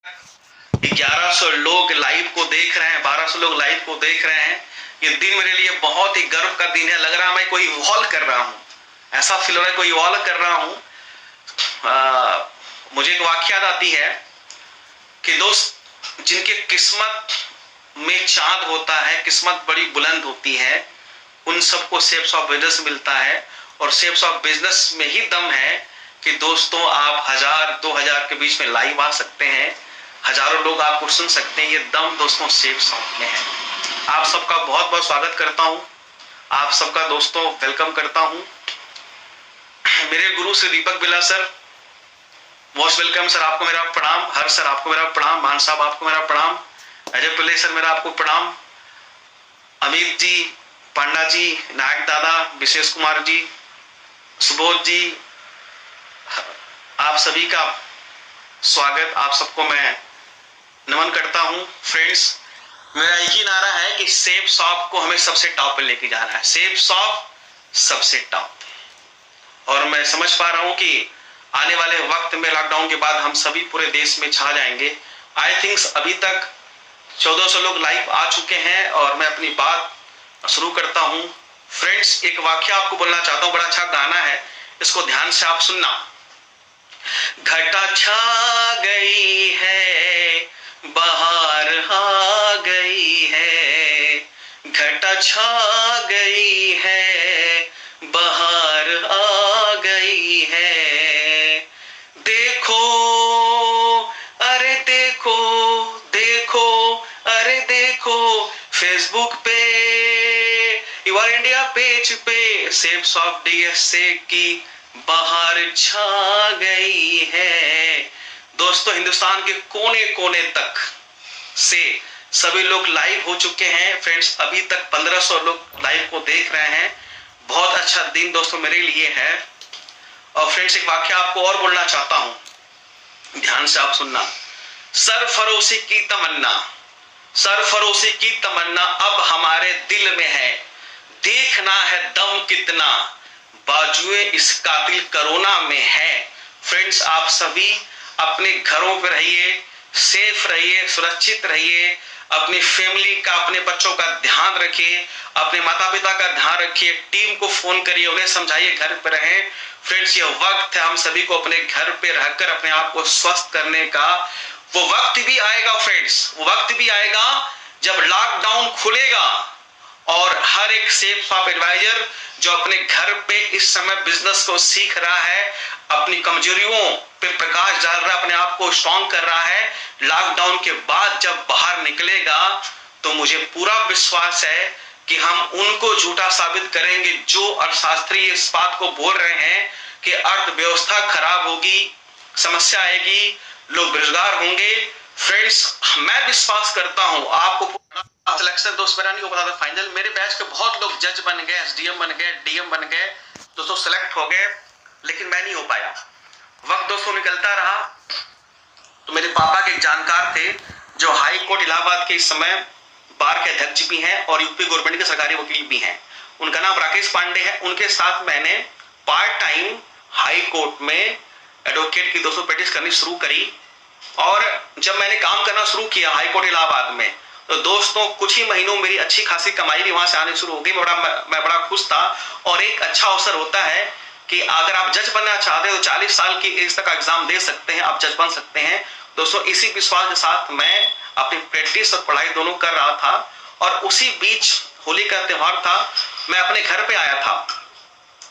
1100 लोग लाइव को देख रहे हैं, 1200 लोग लाइव को देख रहे हैं। ये दिन मेरे लिए बहुत ही गर्व का दिन है। लग रहा है मैं कोई वॉल कर रहा हूँ, ऐसा फील हो रहा है कोई वॉल कर रहा हूँ। मुझे एक वाक्य याद आती है कि दोस्त, जिनके किस्मत में चांद होता है, किस्मत बड़ी बुलंद होती है, उन सबको शेप्स ऑफ बिजनेस मिलता है। और शेप्स ऑफ बिजनेस में ही दम है कि दोस्तों आप 1000-2000 के बीच में लाइव आ सकते हैं, हजारों लोग आपको सुन सकते हैं। ये दम दोस्तों शेप्स ऑफ में है। आप सबका बहुत बहुत स्वागत करता हूं, आप सबका दोस्तों वेलकम करता हूं। मेरे गुरु Shri Deepak Birla sir, most welcome sir, आपको मेरा प्रणाम। हर सर आपको मेरा प्रणाम, मान साहब आपको मेरा प्रणाम, अजय पिल्ले सर मेरा आपको प्रणाम, अमित जी, पांडा जी, नायक दादा, विशेष कुमार जी, सुबोध जी, आप सभी का स्वागत, आप सबको मैं नमन करता हूं। फ्रेंड्स, मेरा एक ही नारा है कि शेप्स ऑफ को हमें सबसे टॉप पे लेके जाना है, शेप्स ऑफ सबसे टॉप। और मैं समझ पा रहा हूं कि आने वाले वक्त में लॉकडाउन के बाद हम सभी पूरे देश में छा जाएंगे। आई थिंक अभी तक 1400 लोग लाइव आ चुके हैं और मैं अपनी बात शुरू करता हूं। फ्रेंड्स, एक वाक्य आपको बोलना चाहता हूं, बड़ा अच्छा गाना है, इसको ध्यान से आप सुनना। घटा छा गई है, बाहर आ गई है, घटा छा गई है, बाहर आ गई है। देखो अरे देखो, देखो अरे देखो, फेसबुक पे, युवा इंडिया पेज पे शेप्स ऑफ डीएसए की बाहर छा गई है। दोस्तों, हिंदुस्तान के कोने कोने तक से सभी लोग लाइव हो चुके हैं। फ्रेंड्स, अभी तक 1500 लोग लाइव को देख रहे हैं। बहुत अच्छा दिन दोस्तों मेरे लिए है। और फ्रेंड्स, एक वाक्य आपको और बोलना चाहता हूं, ध्यान से आप सुनना। सरफरोशी की तमन्ना, सरफरोशी की तमन्ना अब हमारे दिल में है, देखना है दम कितना बाजुए इस कातिल कोरोना में है। फ्रेंड्स, आप सभी अपने घरों पर रहिए, सेफ रहिए, सुरक्षित रहिए, अपनी फैमिली का, अपने बच्चों का ध्यान रखिए, अपने माता पिता का ध्यान रखिए, टीम को फोन करिए, उन्हें समझाइए घर पर रहें। फ्रेंड्स, ये वक्त है हम सभी को अपने घर पे रहकर अपने आप को स्वस्थ करने का। वो वक्त भी आएगा फ्रेंड्स, वो वक्त भी आएगा जब लॉकडाउन खुलेगा और हर एक शेप्स ऑफ एडवाइजर जो अपने घर पे इस समय बिजनेस को सीख रहा है, अपनी कमजोरियों पे प्रकाश डाल रहा है, अपने आप को स्ट्रॉन्ग कर रहा है, लॉकडाउन के बाद जब बाहर निकलेगा तो मुझे पूरा विश्वास है कि हम उनको झूठा साबित करेंगे जो अर्थशास्त्री इस बात को बोल रहे हैं कि अर्थव्यवस्था खराब होगी, समस्या आएगी, लोग बेरोजगार होंगे। फ्रेंड्स, मैं विश्वास करता हूं आपको सिलेक्शन दोस्त मेरा नहीं हो पता था फाइनल। मेरे बैच के बहुत लोग जज बन गए, एसडीएम बन गए, डीएम बन गए, दोस्तों सेलेक्ट हो गए, लेकिन मैं नहीं हो पाया। वक्त दोस्तों निकलता रहा तो मेरे पापा के एक जानकार थे जो हाई कोर्ट इलाहाबाद के इस समय बार के अध्यक्ष भी हैं और यूपी गवर्नमेंट के सरकारी वकील भी हैं। उनका नाम राकेश पांडे है। उनके साथ मैंने पार्ट टाइम हाई कोर्ट में एडवोकेट की दोस्तों प्रैक्टिस करनी शुरू करी। और जब मैंने काम करना शुरू किया हाई कोर्ट इलाहाबाद में, तो दोस्तों कुछ ही महीनों मेरी अच्छी खासी कमाई भी वहां से आने शुरू हो गई। मैं बड़ा खुश था। और एक अच्छा अवसर होता है कि अगर आप जज बनना चाहते हैं तो 40 साल की एज तक एग्जाम दे सकते हैं, आप जज बन सकते हैं। दोस्तों, इसी विश्वास के साथ मैं अपनी प्रैक्टिस और पढ़ाई दोनों कर रहा था। और उसी बीच होली का त्योहार था, मैं अपने घर पे आया था।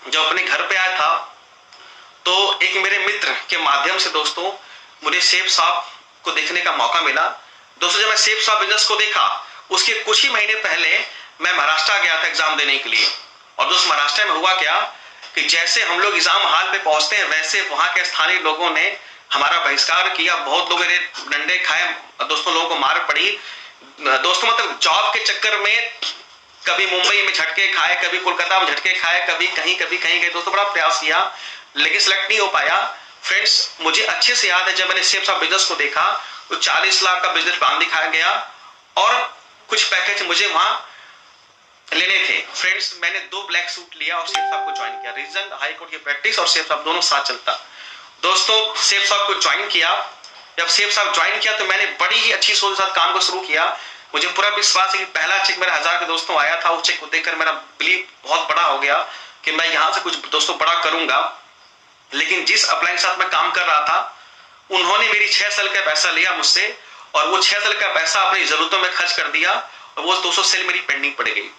जब अपने घर पे आया था तो एक मेरे मित्र के माध्यम से दोस्तों मुझे शेप्स ऑफ को देखने का मौका मिला। दोस्तों, जब मैं शेप्स ऑफ बिजनेस को देखा उसके कुछ ही महीने पहले मैं महाराष्ट्र गया था एग्जाम देने के लिए। और दोस्त, महाराष्ट्र में हुआ क्या कि जैसे हम लोग एग्जाम हॉल पे पहुंचते हैं वैसे वहां के स्थानीय लोगों ने हमारा बहिष्कार किया। बहुत लोग मेरे डंडे खाए, दोस्तों लोगों को मार पड़ी। दोस्तों, मतलब जॉब के चक्कर में कभी मुंबई में झटके खाए, कभी कोलकाता में झटके खाए, कभी कहीं गए। दोस्तों, बड़ा प्रयास किया लेकिन सिलेक्ट नहीं हो पाया। फ्रेंड्स, मुझे अच्छे से याद है जब मैंने शेप्स ऑफ बिजनेस को देखा तो 40 लाख का बिजनेस प्लान दिखाया गया और कुछ पैकेज मुझे वहां लेने थे। फ्रेंड्स, मैंने 2 ब्लैक सूट लिया और शेप्स ऑफ को ज्वाइन किया। रीजन हाई कोर्ट की प्रैक्टिस और शेप्स ऑफ दोनों साथ चलता। दोस्तों, शेप्स ऑफ को ज्वाइन किया जब सेठ साहब ज्वाइन किया तो मैंने बड़ी ही अच्छी सोच के साथ काम को शुरू किया। मुझे पूरा विश्वास है कि पहला चेक मेरा 1000 के दोस्तों आया था। उस चेक को देखकर मेरा बिलीव बहुत बड़ा हो गया कि मैं यहाँ से कुछ दोस्तों बड़ा करूंगा। लेकिन जिस अपलाइन के साथ मैं काम कर रहा था, उन्होंने मेरी 6 साल का पैसा लिया मुझसे और वो 6 साल का पैसा अपनी जरूरतों में खर्च कर दिया और वो 200 सेल मेरी पेंडिंग पड़ गई।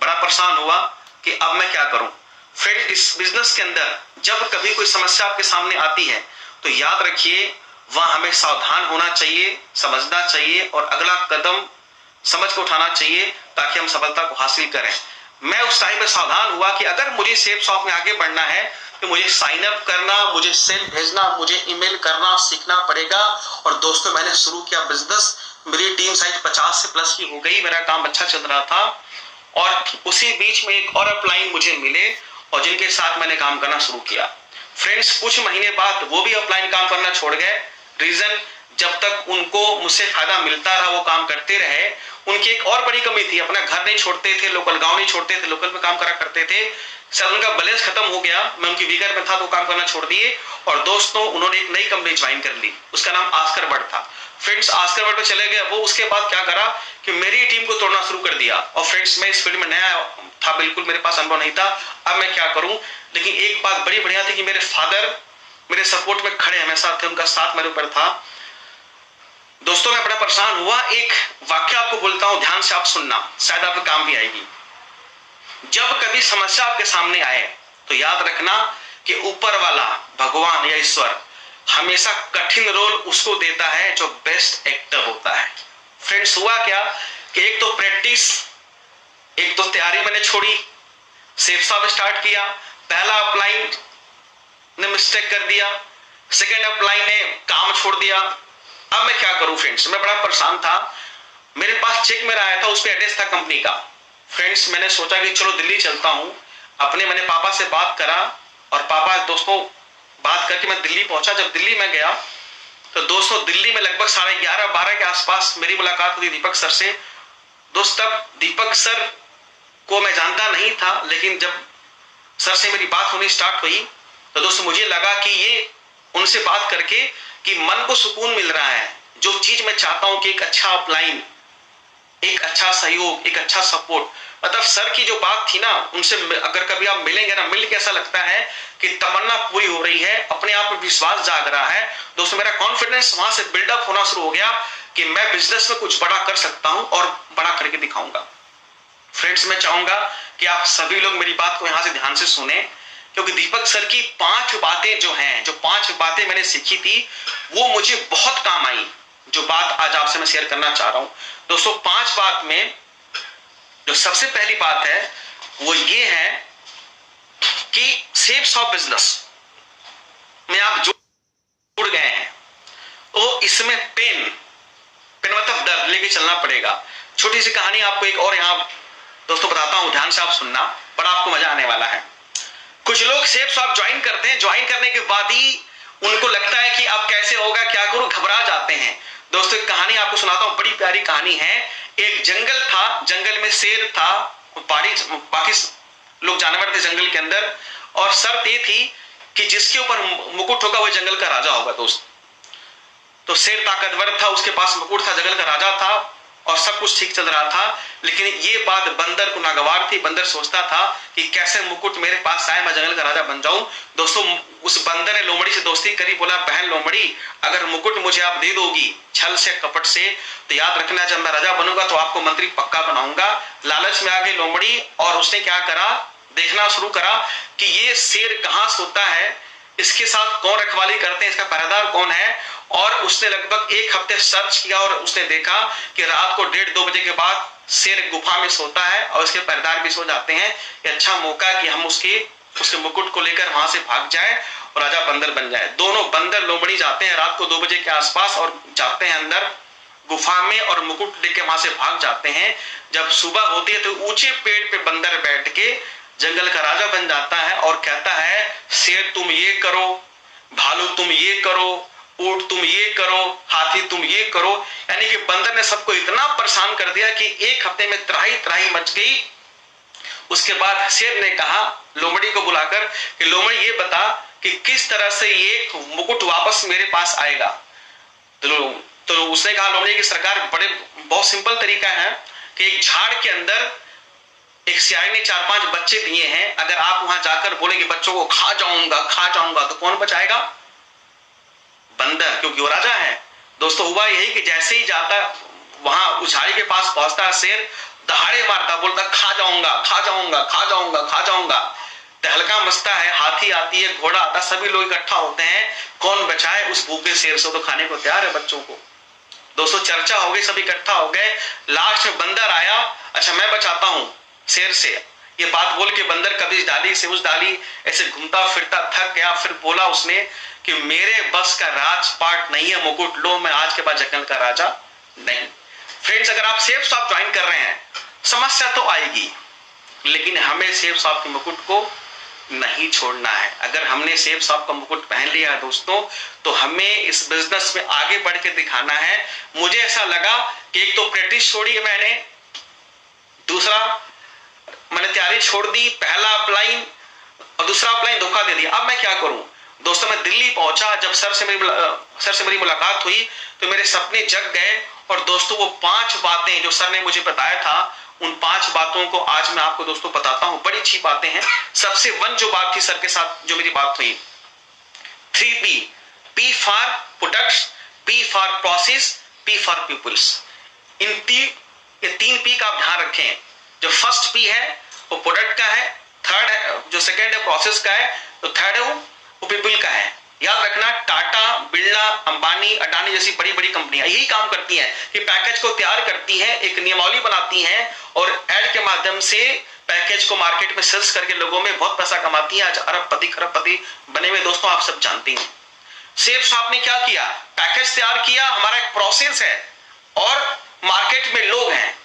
बड़ा परेशान हुआ कि अब मैं क्या करूं। फ्रेंड, इस बिजनेस के अंदर जब कभी कोई समस्या आपके सामने आती है तो याद रखिए वहां हमें सावधान होना चाहिए, समझना चाहिए और अगला कदम समझ को उठाना चाहिए ताकि हम सफलता को हासिल करें। मैं उस टाइम पे सावधान हुआ कि अगर मुझे सेफ शॉप में आगे बढ़ना है तो मुझे साइन अप करना, मुझे सेल भेजना, मुझे ईमेल करना सीखना पड़ेगा। और दोस्तों मैंने शुरू किया बिजनेस। मेरी टीम साइज 50 से प्लस की हो गई, मेरा काम अच्छा चल रहा था और उसी बीच में एक और अपलाइन मुझे मिले और जिनके साथ मैंने काम करना शुरू किया। फ्रेंड्स, कुछ महीने बाद वो भी अपलाइन काम करना छोड़ गए। रीजन, जब तक उनको मुझसे फायदा मिलता रहा वो काम करते रहे। उनकी एक और बड़ी कमी थी, अपना घर नहीं छोड़ते थे, लोकल गांव नहीं छोड़ते थे, लोकल में काम करा करते थे। सर उनका बैलेंस खत्म हो गया, मैं उनकी विगर में था तो काम करना छोड़ दिए और दोस्तों उन्होंने एक नई कंपनी ज्वाइन कर ली, उसका नाम आस्कर बर्ड था। फ्रेंड्स, आस्कर बर्ड पे चले गए। वो उसके बाद क्या करा कि मेरी टीम को तोड़ना शुरू कर दिया। और फ्रेंड्स, मैं इस फील्ड में नया था, बिल्कुल मेरे पास अनुभव नहीं था, अब मैं क्या करूं। लेकिन एक बात बड़ी बढ़िया थी कि मेरे फादर मेरे सपोर्ट में खड़े हमेशा थे, उनका साथ मेरे ऊपर था। दोस्तों मैं बड़ा परेशान हुआ। एक वाक्य आपको बोलता हूं, ध्यान से आप सुनना, शायद आपके काम भी आएगी। जब कभी समस्या आपके सामने आए तो याद रखना कि ऊपर वाला भगवान या ईश्वर हमेशा कठिन रोल उसको देता है जो बेस्ट एक्टर होता है। फ्रेंड्स, हुआ क्या कि एक तो प्रैक्टिस, एक तो तैयारी मैंने छोड़ी, सेफ शॉप स्टार्ट किया। पहला अपलाइन ने मिस्टेक कर दिया, सेकेंड अपलाइन ने काम छोड़ दिया। अब मैं क्या करूं फ्रेंड्स, मैं बड़ा परेशान था। मेरे पास चेक मेरा आया था, उस पर एड्रेस था कंपनी का। फ्रेंड्स, मैंने सोचा कि चलो दिल्ली चलता हूं। मैंने पापा से बात करा और पापा दोस्तों बात करके मैं दिल्ली पहुंचा। जब दिल्ली में गया तो दोस्तों दिल्ली में लगभग 11:30-12 के आसपास मेरी मुलाकात हुई दीपक सर से। दोस्त तब दीपक सर को मैं जानता नहीं था, लेकिन जब सर से मेरी बात होनी स्टार्ट हुई तो दोस्तों मुझे लगा कि ये उनसे बात करके कि मन को सुकून मिल रहा है। जो चीज मैं चाहता हूं कि एक अच्छा अपलाइन, एक अच्छा सहयोग, एक अच्छा सपोर्ट, मतलब सर की जो बात थी ना, उनसे अगर कभी आप मिलेंगे ना, मिल के ऐसा लगता है कि तमन्ना पूरी हो रही है, अपने आप में विश्वास जाग रहा है। दोस्तों मेरा कॉन्फिडेंस वहां से बिल्डअप होना शुरू हो गया कि मैं बिजनेस में कुछ बड़ा कर सकता हूं और बड़ा करके दिखाऊंगा। फ्रेंड्स, मैं चाहूंगा कि आप सभी लोग मेरी बात को यहां से ध्यान से सुने, क्योंकि दीपक सर की 5 बातें जो हैं, जो 5 बातें मैंने सीखी थी वो मुझे बहुत काम आई। जो बात आज आपसे मैं शेयर करना चाह रहा हूं दोस्तों, 5 बात में जो सबसे पहली बात है वो ये है कि सेफ शॉप बिजनेस में आप जुड़ गए हैं तो इसमें पेन मतलब डर लेके चलना पड़ेगा। छोटी सी कहानी आपको एक और यहां दोस्तों बताता हूं, ध्यान से आप सुनना, बड़ा आपको मजा आने वाला है। कुछ लोग सेफ शॉप ज्वाइन करते हैं, ज्वाइन करने के बाद ही उनको लगता है कि अब कैसे होगा, क्या करूं, घबरा जाते हैं। दोस्तों एक कहानी आपको सुनाता हूं, बड़ी प्यारी कहानी है। एक जंगल था, जंगल में शेर था, बाकी लोग जानवर थे जंगल के अंदर, और शर्त ये थी कि जिसके ऊपर मुकुट होगा वह जंगल का राजा होगा। दोस्त तो शेर ताकतवर था, उसके पास मुकुट था, जंगल का राजा था और सब कुछ ठीक चल रहा था। लेकिन ये बात बंदर को नागवार थी। बंदर सोचता था कि कैसे मुकुट मेरे पास आए, मैं जंगल का राजा बन जाऊं। दोस्तों उस बंदर ने लोमड़ी से दोस्ती करी, बोला बहन लोमड़ी, अगर मुकुट मुझे आप दे दोगी छल से कपट से तो याद रखना जब मैं राजा बनूंगा तो आपको मंत्री पक्का बनाऊंगा। लालच में आ गई लोमड़ी और उसने क्या करा, देखना शुरू करा कि ये शेर कहां सोता है, इसके साथ कौन रखवाली करते हैं, इसका पहरेदार कौन है। और उसने लगभग 1 हफ्ते सर्च किया और उसने देखा कि रात को 1:30-2 बजे के बाद शेर गुफा में सोता है और उसके पहरेदार भी सो जाते हैं। ये अच्छा मौका है कि हम उसके मुकुट को लेकर वहां से भाग जाए और राजा बंदर बन जाए। दोनों बंदर लोमड़ी जाते हैं रात को 2 बजे के आसपास और जाते हैं अंदर गुफा में और मुकुट लेके वहां से भाग जाते हैं। जब सुबह होती है तो ऊंचे पेड़ पे बंदर बैठ के जंगल का राजा बन जाता है और कहता है शेर तुम ये करो, भालू तुम ये करो, ऊंट तुम ये करो, हाथी तुम ये करो। यानी कि बंदर ने सबको इतना परेशान कर दिया कि 1 हफ्ते में त्राही मच गई। उसके बाद शेर ने कहा लोमड़ी को बुलाकर कि लोमड़ी ये बता कि किस तरह से ये मुकुट वापस मेरे पास आएगा। तो उसने कहा लोमड़ी की सरकार, बहुत सिंपल तरीका है कि एक झाड़ के अंदर एक सियाही ने 4-5 बच्चे दिए हैं, अगर आप वहां जाकर बोलेंगे बच्चों को खा जाऊंगा, तो कौन बचाएगा? बंदर, क्योंकि वो राजा है। दोस्तों हुआ यही कि जैसे ही जाता वहां उस झाड़ी के पास पहुंचता, शेर दहाड़े मारता, बोलता खा जाऊंगा। तहलका मचता है, हाथी आती है, घोड़ा आता, सभी लोग इकट्ठा होते हैं, कौन बचाए उस भूखे शेर से, तो खाने को तैयार है बच्चों को। दोस्तों चर्चा हो गई, सब इकट्ठा हो गए, लास्ट में बंदर आया, अच्छा मैं बचाता हूं शेर से, ये बात बोल के बंदर कभी इस डाली से उस डाली ऐसे घूमता फिरता थक गया। फिर बोला उसने कि मेरे बस का राजपाट नहीं है मुकुट, लो मैं आज के बाद जंगल का राजा नहीं। फ्रेंड्स, अगर आप सेफ शॉप ज्वाइन कर रहे हैं, समस्या तो आएगी, लेकिन हमें सेफ शॉप के मुकुट को नहीं छोड़ना है। अगर हमने सेफ शॉप का मुकुट पहन लिया दोस्तों, तो हमें इस बिजनेस में आगे बढ़ के दिखाना है। मुझे ऐसा लगा कि एक तो प्रैक्टिस छोड़ी मैंने, दूसरा मैंने तैयारी छोड़ दी, पहला अपलाइन और दूसरा अपलाइन धोखा दे दिया। अब मैं क्या करूं दोस्तों? मैं दिल्ली पहुंचा, जब सर से मेरी मुलाकात हुई तो मेरे सपने जग गए। और दोस्तों वो 5 बातें जो सर ने मुझे बताया था, उन 5 बातों को आज मैं आपको दोस्तों बताता हूं। बड़ी अच्छी बातें हैं। सबसे 1 जो बात थी सर के साथ जो मेरी बात हुई, 3P, P for products, P for process, P for peoples. ये 3 P का आप ध्यान रखें। जो फर्स्ट P है वो प्रोडक्ट का है, थर्ड है जो सेकंड है प्रोसेस का है, तो थर्ड है वो पीपल का है। याद रखना, टाटा, बिरला, अंबानी, अडानी जैसी बड़ी बड़ी कंपनियां यही काम करती हैं कि पैकेज को तैयार करती हैं, एक नियमावली बनाती हैं और एड के माध्यम से पैकेज को मार्केट में सेल्स करके लोगों में बहुत पैसा कमाती हैं। आज अरबपति खरबपति बने हुए दोस्तों आप सब जानते हैं। सेफ शॉप ने क्या किया? पैकेज तैयार किया, हमारा एक प्रोसेस है और मार्केट में लोग हैं।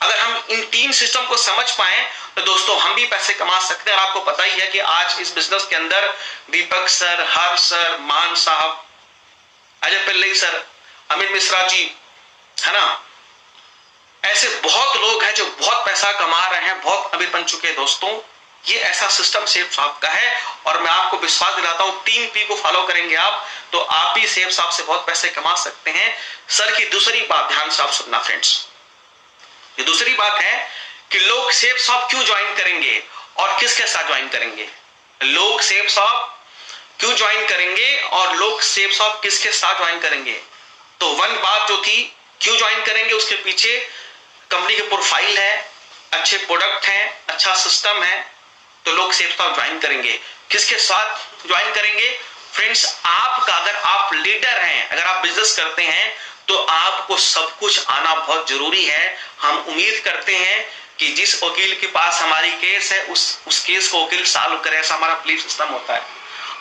अगर हम इन 3 सिस्टम को समझ पाए तो दोस्तों हम भी पैसे कमा सकते हैं। और आपको पता ही है कि आज इस बिजनेस के अंदर दीपक सर, हर्ष सर, मान साहब, अजय पिल्लई सर, अमित मिश्रा जी, है ना, ऐसे बहुत लोग हैं जो बहुत पैसा कमा रहे हैं, बहुत अमीर बन चुके हैं। दोस्तों ये ऐसा सिस्टम सेफ शॉप का है और मैं आपको विश्वास दिलाता हूं 3P को फॉलो करेंगे आप तो आप भी सेफ शॉप से बहुत पैसे कमा सकते हैं। सर की दूसरी बात ध्यान से आप सुनना फ्रेंड्स। ये दूसरी बात है कि लोग सेफ शॉप क्यों ज्वाइन करेंगे और किसके साथ ज्वाइन करेंगे। लोग सेफ शॉप क्यों ज्वाइन करेंगे और लोग सेफ शॉप किसके साथ ज्वाइन करेंगे। तो 1 बात जो थी क्यों ज्वाइन करेंगे, उसके पीछे कंपनी के प्रोफाइल है, अच्छे प्रोडक्ट हैं, अच्छा सिस्टम है, तो लोग सेफ शॉप ज्वाइन करेंगे। किसके साथ ज्वाइन करेंगे फ्रेंड्स? आपका, अगर आप लीडर हैं, अगर आप बिजनेस करते हैं तो आपको सब कुछ आना बहुत जरूरी है। हम उम्मीद करते हैं कि जिस वकील के पास हमारी केस है उस केस को वकील सॉल्व करे, ऐसा हमारा बिलीफ सिस्टम होता है।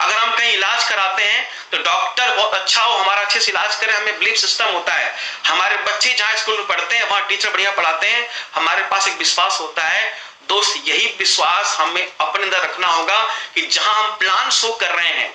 अगर हम कहीं इलाज कराते हैं तो डॉक्टर बहुत अच्छा हो, हमारा अच्छे से इलाज करे, हमें बिलीफ सिस्टम होता है। हमारे बच्चे जहां स्कूल में पढ़ते हैं वहां टीचर बढ़िया पढ़ाते हैं, हमारे पास एक विश्वास होता है। दोस्त यही विश्वास हमें अपने अंदर रखना होगा कि जहां हम प्लान शो कर रहे हैं,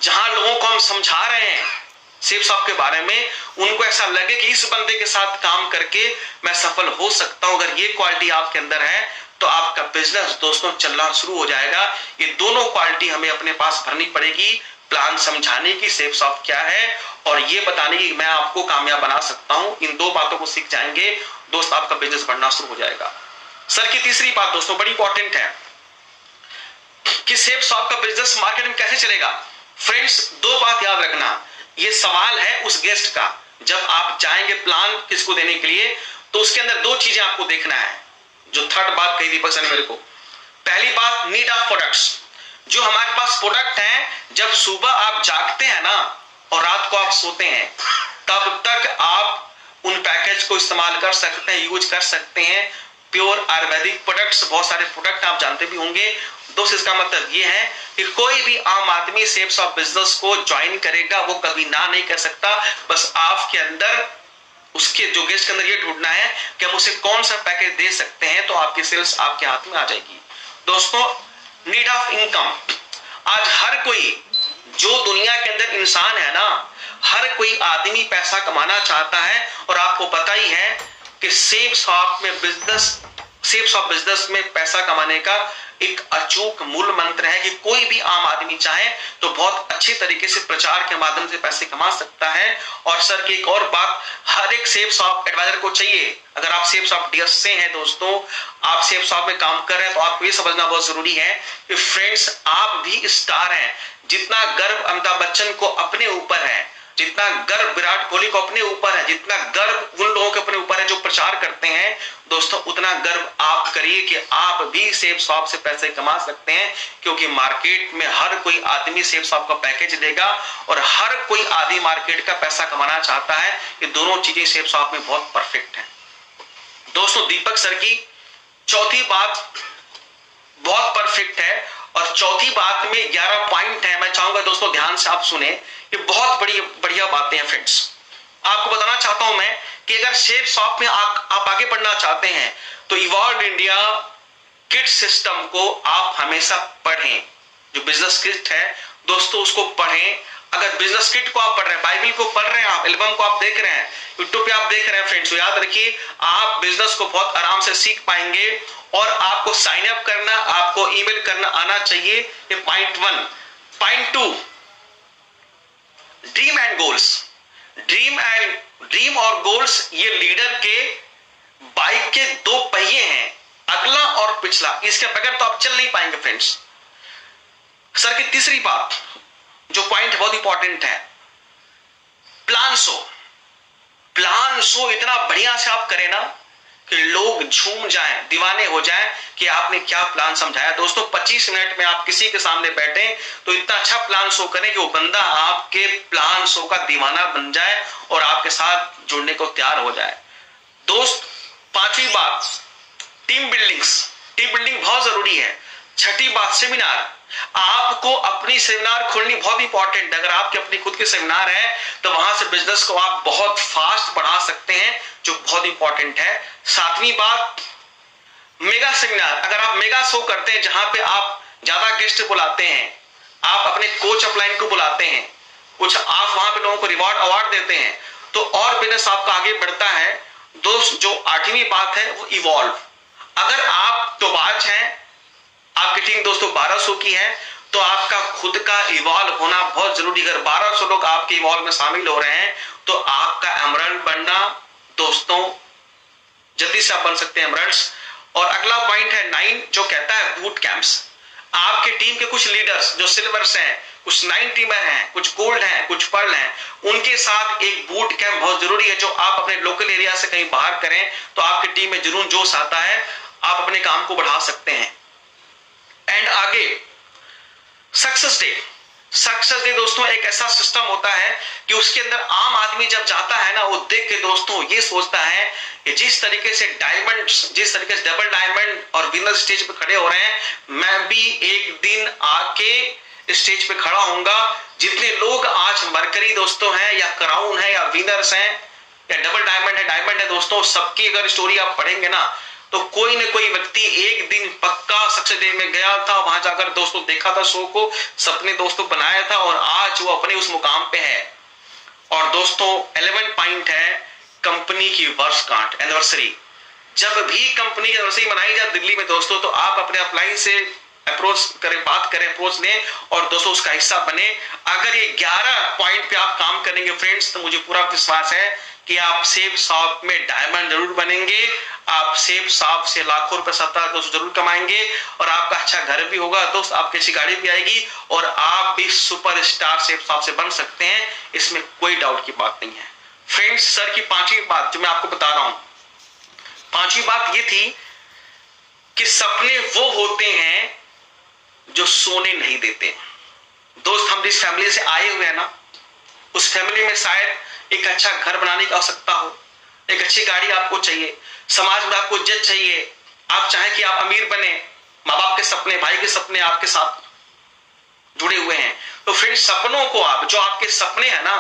जहां लोगों को हम समझा रहे हैं सेफ शॉप के बारे में, उनको ऐसा लगे कि इस बंदे के साथ काम करके मैं सफल हो सकता हूं। अगर ये क्वालिटी आपके अंदर है तो आपका बिजनेस दोस्तों चलना शुरू हो जाएगा। ये दोनों क्वालिटी हमें अपने पास भरनी पड़ेगी, प्लान समझाने की सेफ शॉप क्या है और ये बताने की मैं आपको कामयाब बना सकता हूं। इन 2 बातों को सीख जाएंगे दोस्त, आपका बिजनेस बढ़ना शुरू हो जाएगा। सर की तीसरी बात दोस्तों बड़ी इंपॉर्टेंट है कि सेफ शॉप का बिजनेस मार्केट में कैसे चलेगा। फ्रेंड्स 2 बात याद रखना, ये सवाल है उस गेस्ट का। जब आप चाहेंगे प्लान किसको देने के लिए तो उसके अंदर 2 चीजें आपको देखना है, जो थर्ड बात कही दीपक सर ने मेरे को। पहली बात, नीड ऑफ प्रोडक्ट्स। जो हमारे पास प्रोडक्ट हैं, जब सुबह आप जागते हैं ना और रात को आप सोते हैं, तब तक आप उन पैकेज को इस्तेमाल कर सकते हैं, यूज कर सकते हैं। प्योर आयुर्वेदिक प्रोडक्ट्स, बहुत सारे प्रोडक्ट आप जानते भी होंगे दोस्त। इसका मतलब ये है कि कोई भी आम आदमी सेफ शॉप बिजनेस को ज्वाइन करेगा वो कभी ना नहीं कर सकता। बस आपके अंदर, उसके जो गेस्ट के अंदर ये ढूंढना है कि हम उसे कौन सा पैकेज दे सकते हैं तो आपकी सेल्स आपके हाथ में आ जाएगी। दोस्तों नीड ऑफ इनकम, आज हर कोई जो दुनिया के अंदर इंसान है ना, हर कोई आदमी पैसा कमाना चाहता है। और आपको पता ही है कि सेफ शॉप बिजनेस में पैसा कमाने का एक अचूक मूल मंत्र है कि कोई भी आम आदमी चाहे तो बहुत अच्छे तरीके से प्रचार के माध्यम से पैसे कमा सकता है। और सर की एक और बात, हर एक सेफ शॉप एडवाइजर को चाहिए, अगर आप सेफ शॉप डीएस से हैं दोस्तों, आप सेफ शॉप में काम कर रहे हैं, तो आपको ये समझना बहुत जरूरी है कि फ्रेंड्स आप भी स्टार हैं। जितना गर्व अमिताभ बच्चन को अपने ऊपर है, जितना गर्व विराट कोहली को अपने ऊपर है, जितना गर्व उन लोगों के अपने ऊपर है जो प्रचार करते हैं दोस्तों, उतना गर्व आप करिए कि आप भी सेफ शॉप से पैसे कमा सकते हैं। क्योंकि मार्केट में हर कोई आदमी सेफ शॉप का पैकेज देगा और हर कोई आदमी मार्केट का पैसा कमाना चाहता है। ये दोनों चीजें सेफ शॉप में बहुत परफेक्ट है दोस्तों। दीपक सर की चौथी बात बहुत परफेक्ट है और चौथी बात में 11 पॉइंट है। मैं चाहूंगा दोस्तों ध्यान से आप सुने, ये बहुत बढ़िया बातें हैं फ्रेंड्स। आपको बताना चाहता हूं मैं कि अगर सेफ शॉप में आप आगे बढ़ना चाहते हैं तो इवॉल्व इंडिया किट सिस्टम को आप हमेशा पढ़ें। जो बिजनेस किट है दोस्तों उसको पढ़ें। अगर बिजनेस किट को आप पढ़ रहे हैं, बाइबल को पढ़ रहे हैं, आप एल्बम को आप देख रहे हैं, यूट्यूब पे आप देख रहे हैं फ्रेंड्स, तो याद रखिए आप बिजनेस को बहुत आराम से सीख पाएंगे। और आपको साइन अप करना, आपको ईमेल करना आना चाहिए। ये point 1। Point 2, dream and goals. Dream और गोल्स ये लीडर के बाइक के दो पहिए हैं, अगला और पिछला। इसके बगैर तो आप चल नहीं पाएंगे फ्रेंड्स। सर की तीसरी बात जो पॉइंट बहुत इंपॉर्टेंट है, प्लान शो इतना बढ़िया से आप करें ना कि लोग झूम जाएं, दीवाने हो जाएं कि आपने क्या प्लान समझाया। दोस्तों 25 मिनट में आप किसी के सामने बैठे तो इतना अच्छा प्लान शो करें कि वो बंदा आपके प्लान शो का दीवाना बन जाए और आपके साथ जुड़ने को तैयार हो जाए। दोस्त 5वीं बात, टीम बिल्डिंग बहुत जरूरी है। 6ठी बात, सेमिनार। आपको अपनी सेमिनार खोलनी बहुत इंपॉर्टेंट है। अगर आपके अपनी खुद के सेमिनार है तो वहां से बिजनेस को आप बहुत फास्ट बढ़ा सकते हैं, जो बहुत इंपॉर्टेंट है। 7वीं बात, मेगा सेमिनार। अगर आप मेगा शो करते हैं जहां पे आप ज्यादा गेस्ट बुलाते हैं, आप अपने कोच अपलाइन को बुलाते हैं, कुछ आप वहां पे लोगों को रिवॉर्ड अवार्ड देते हैं, तो और बिजनेस आपका आगे बढ़ता है। दोस्त जो 8वीं बात है वो इवॉल्व। अगर आप तोबाज हैं, आपकी टीम दोस्तों 1200 की है, तो आपका खुद का इवॉल्व होना बहुत जरूरी है। अगर 1200 लोग आपके इवॉल्व में शामिल हो रहे हैं तो आपका एमरल्ड बनना दोस्तों जल्दी से आप बन सकते हैं एमरल्ड्स। और अगला पॉइंट है 9 जो कहता है बूट कैंप्स। आपके टीम के कुछ लीडर्स जो सिल्वर्स हैं, कुछ 9 टीमर हैं, कुछ गोल्ड हैं, कुछ पर्ल हैं, उनके साथ एक बूट कैंप बहुत जरूरी है जो आप अपने लोकल एरिया से कहीं बाहर करें तो आपकी टीम में जुनून जोश आता है, आप अपने काम को बढ़ा सकते हैं। एंड आगे सक्सेस डे दोस्तों एक ऐसा सिस्टम होता है कि उसके अंदर आम आदमी जब जाता है ना, वो देख के दोस्तों ये सोचता है कि जिस तरीके से डबल डायमंड और विनर स्टेज पे खड़े हो रहे हैं, मैं भी एक दिन आके स्टेज पे खड़ा होऊंगा। जितने लोग आज मरकरी दोस्तों हैं या क्राउन है या विनर्स हैं या डबल डायमंड है दोस्तों, सबकी अगर स्टोरी आप पढ़ेंगे ना तो कोई न कोई व्यक्ति एक दिन पक्का सक्सेस डे में गया था, वहां जाकर दोस्तों देखा था शो को, सपने दोस्तों बनाया था और आज वो अपने उस मुकाम पे है। और दोस्तों 11 पॉइंट है कंपनी की वर्षगांठ, एनिवर्सरी। जब भी कंपनी की एनिवर्सरी मनाई जाए दिल्ली में दोस्तों, तो आप अपने अपलाइन से अप्रोच करें, बात करें, अप्रोच लें और दोस्तों उसका हिस्सा बने। अगर ये 11 पॉइंट पे आप काम करेंगे फ्रेंड्स, तो मुझे पूरा विश्वास है कि आप सेफ शॉप में डायमंड जरूर बनेंगे, आप सेफ शॉप से लाखों रुपए सप्ताह दोस्त जरूर कमाएंगे और आपका अच्छा घर भी होगा दोस्त, आपकी अच्छी गाड़ी भी आएगी और आप भी सुपरस्टार सेफ शॉप से बन सकते हैं, इसमें कोई डाउट की बात नहीं है। फ्रेंड्स सर की 5वीं बात जो मैं आपको बता रहा हूं, 5वीं बात ये थी कि सपने वो होते हैं जो सोने नहीं देते। दोस्त हम जिस फैमिली से आए हुए हैं ना, उस फैमिली में शायद एक अच्छा घर बनाने की आवश्यकता हो, एक अच्छी गाड़ी आपको चाहिए, समाज में आपको इज्जत चाहिए, आप चाहें कि आप अमीर बने, माँ बाप के सपने, भाई के सपने आपके साथ जुड़े हुए हैं। तो फिर सपनों को आप, जो आपके सपने हैं ना,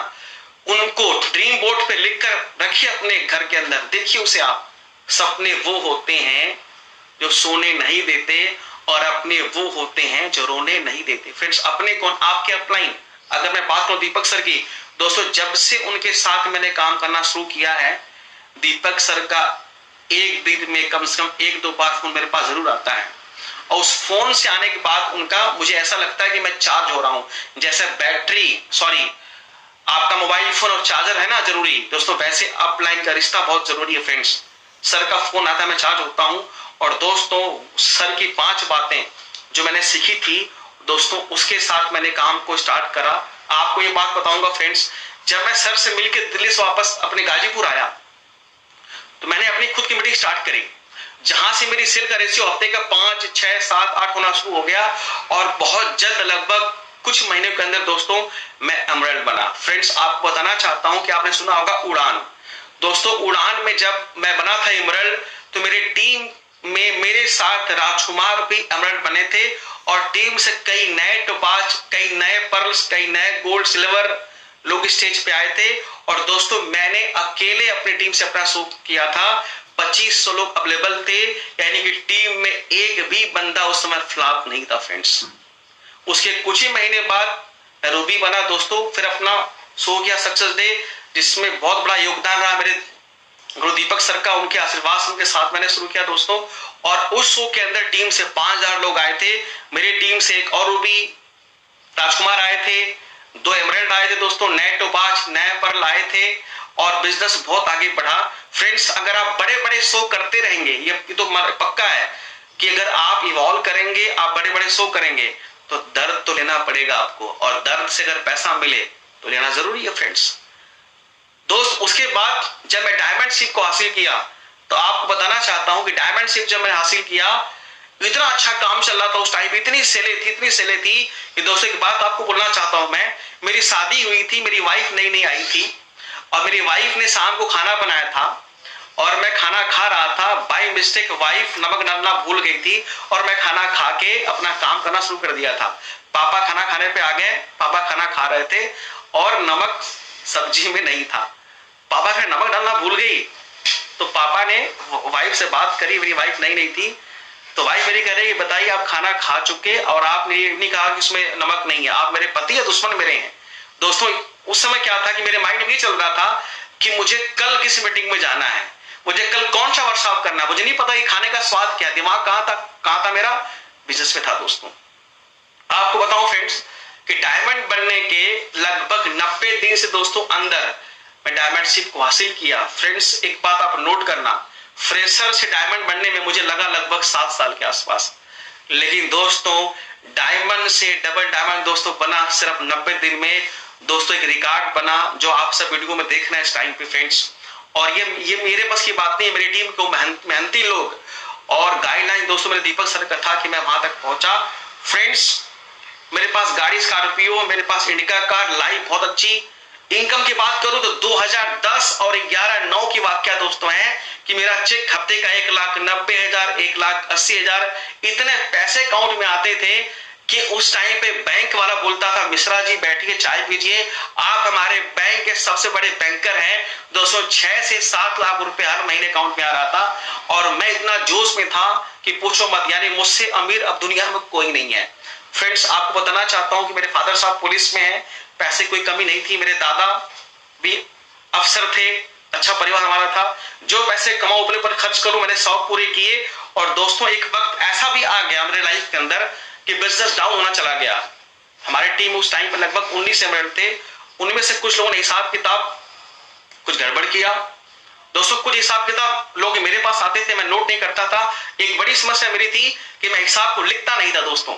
उनको ड्रीम बोर्ड पे लिखकर रखिए अपने घर के अंदर, देखिए उसे आप। सपने वो होते हैं जो सोने नहीं देते और अपने वो होते हैं जो रोने नहीं देते। फ्रेंड्स अपने कौन, आपके अपलाइन। अगर मैं बात करूं दीपक सर की दोस्तों, जब से उनके साथ मैंने काम करना शुरू किया है, दीपक सर का एक दिन में कम से कम 1-2 बार फोन मेरे पास जरूर आता है और उस फोन से आने के बाद उनका मुझे ऐसा लगता है कि मैं चार्ज हो रहा हूं, जैसे आपका मोबाइल फोन और चार्जर है ना जरूरी दोस्तों, वैसे अपलाइन का रिश्ता बहुत जरूरी है फ्रेंड्स। सर का फोन आता है, मैं चार्ज होता हूं। और दोस्तों सर की 5 बातें जो मैंने सीखी थी दोस्तों, उसके साथ मैंने काम को स्टार्ट करा। आपको ये बात बताऊंगा फ्रेंड्स, जब मैं सर से मिलकर दिल्ली से वापस अपने गाजीपुर आया तो मैंने अपनी खुद की मीटिंग स्टार्ट करी, जहां से मेरी सेल का रेशियो हफ्ते का 5, 6, 7, 8 होना शुरू हो गया। और बहुत जल्द लगभग कुछ महीने के अंदर दोस्तों मैं एमराल्ड बना। फ्रेंड्स आपको बताना चाहता हूं कि आपने सुना होगा उड़ान। दोस्तों उड़ान में जब मैं बना था एमराल्ड तो मेरी टीम में मेरे साथ राजकुमार भी एमराल्ड बने थे। और टीम से कई नए टोपाज, कई नए पर्ल्स, कई नए गोल्ड सिल्वर लोग स्टेज पे आए थे। और दोस्तों मैंने अकेले अपनी टीम से अपना शो किया था। 2500 लोग अवेलेबल थे, यानी कि टीम में एक भी बंदा उस समय फ्लॉप नहीं था फ्रेंड्स। उसके कुछ ही महीने बाद रूबी बना दोस्तों, फिर अपना शो किया सक्सेस डे, जिसमें बहुत बड़ा योगदान रहा मेरे गुरु दीपक सर का, उनके आशीर्वाद उनके साथ मैंने शुरू किया दोस्तों। और उस शो के अंदर टीम से 5000 लोग आए थे। मेरी टीम से एक और रूबी, राजकुमार आए थे, 2 एमराल्ड आए थे दोस्तों, नए टोपाज, नए पर्ल आए थे और बिजनेस बहुत आगे बढ़ा। फ्रेंड्स अगर आप बड़े बड़े शो करते रहेंगे, ये तो पक्का है कि अगर आप इवॉल्व करेंगे, आप बड़े बड़े शो करेंगे तो दर्द तो लेना पड़ेगा आपको, और दर्द से अगर पैसा मिले तो लेना जरूरी है फ्रेंड्स। दोस्त उसके बाद जब मैं डायमंड शिप को हासिल किया तो आपको बताना चाहता हूं कि डायमंड शिप जब मैंने हासिल किया, इतना अच्छा काम चल रहा था उस टाइम, इतनी सेलें थी कि दोस्तों की बात आपको बोलना चाहता हूं मैं। मेरी शादी हुई थी, मेरी वाइफ नई आई थी और मेरी वाइफ ने शाम को खाना बनाया था और मैं खाना खा रहा था। बाय मिस्टेक वाइफ नमक डालना भूल गई थी और मैं खाना खा के अपना काम करना शुरू कर दिया था। पापा खाना खाने पे आ गए, पापा खाना खा रहे थे और नमक सब्जी में नहीं था। पापा का नमक डालना भूल गई तो पापा ने वाइफ से बात करी, मेरी वाइफ नहीं थी, तो वाइफ मेरी कह रही है बताइए आप खाना खा चुके और आपने ये नहीं कहा कि इसमें नमक नहीं है, आप मेरे पति या दुश्मन मेरे हैं। दोस्तों उस समय क्या था कि मेरे माइंड में ये चल रहा था कि मुझे कल किस मीटिंग में जाना है, मुझे कल कौन सा वर्कशॉप करना है, मुझे नहीं पता कि खाने का स्वाद क्या, दिमाग कहां था मेरा, बिजनेस में था दोस्तों। आपको बताऊं फ्रेंड्स कि डायमंड बनने के लगभग 90 दिन से दोस्तों अंदर मैं डायमंड शिप को हासिल किया। फ्रेंड्स एक बात आप नोट करना, फ्रेशर से डायमंड बनने में मुझे लगा लगभग 7 साल के आसपास, लेकिन दोस्तों डायमंड से डबल डायमंड दोस्तों बना सिर्फ 90 दिन में। दोस्तों एक रिकॉर्ड बना जो आप सब वीडियो में देख रहे हैं इस टाइम पे फ्रेंड्स। और ये मेरे बस की बात नहीं है, मेरी टीम को मेहनती लोग और गाइडलाइन दोस्तों मेरे दीपक सर का था कि मैं वहां तक पहुंचा। फ्रेंड्स मेरे पास गाड़ी स्कॉर्पियो, मेरे पास इंडिका कार, लाइफ बहुत अच्छी। इनकम की बात करूं तो 2010 और 11/9 की वाकया दोस्तों है कि मेरा चेक हफ्ते का 1,90,000, 1,80,000 इतने पैसे अकाउंट में आते थे कि उस टाइम पे बैंक वाला बोलता था मिश्रा जी बैठिए चाय पीजिए, आप हमारे बैंक के सबसे बड़े बैंकर हैं। 206 से 7 लाख रुपए हर महीने अकाउंट में आ रहा था और मैं इतना जोश में था कि पूछो मत, यानी मुझसे अमीर अब दुनिया में कोई नहीं है। फ्रेंड्स आपको बताना चाहता हूं कि मेरे फादर साहब पुलिस में हैं, पैसे कोई कमी नहीं थी, मेरे दादा भी अफसर थे, अच्छा परिवार हमारा था। जो पैसे कमाओ अपने पर खर्च करूं, मैंने शौक पूरे किए। और दोस्तों एक वक्त ऐसा भी आ गया मेरे लाइफ के अंदर कि बिजनेस डाउन होना चला गया। हमारी टीम उस टाइम पर लगभग 19 एमराल्ड थे, उनमें से कुछ लोगों ने हिसाब किताब कुछ गड़बड़ किया। दोस्तों कुछ हिसाब किताब लोग मेरे पास आते थे, मैं नोट नहीं करता था। एक बड़ी समस्या मेरी थी कि मैं हिसाब को लिखता नहीं था दोस्तों,